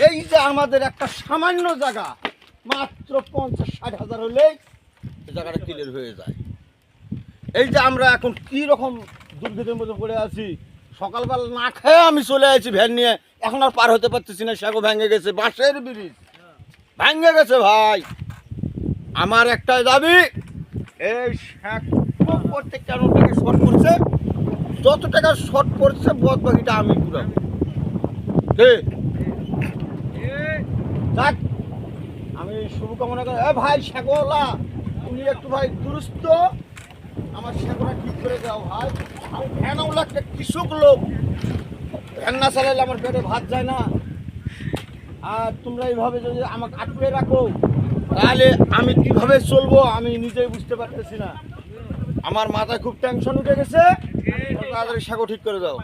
এই যে আমাদের একটা সামান্য জায়গা মাত্র 50-60 হাজার হলেই এই জায়গাটা ক্লিয়ার হয়ে যায়। এই যে আমরা এখন কি রকম দুর্গতির মধ্যে পড়ে আছি, সকালবেলা না খেয়ে আমি চলে আসি ভ্যান নিয়ে, এখন আর পার হতে পারতেছি না। সাঁকো ভেঙে গেছে, বাঁশের ব্রিজ ভেঙে গেছে ভাই। আমার একটাই দাবি, এই সাঁকো প্রত্যেক কেন টাকা শর্ট করছে, যত টাকা শর্ট করছে বদ বাকিটা আমি পুরাবো। যাক, আমি শুভকামনা করি। ভাই সাঁকোলা তুমি একটু ভাই দুরুস্ত আমার সাঁকোটা ঠিক করে দাও ভাই। আমি ভ্যানওয়ালা একটা কৃষক লোক, ভ্যান না চালাইলে আমার পেটে ভাত যায় না। আর তোমরা এইভাবে যদি আমাকে আটকে রাখো তাহলে আমি কিভাবে চলবো আমি নিজেই বুঝতে পারতেছি না। আমার মাথায় খুব টেনশন উঠে গেছে, তাড়াতাড়ি সাঁকো ঠিক করে দাও।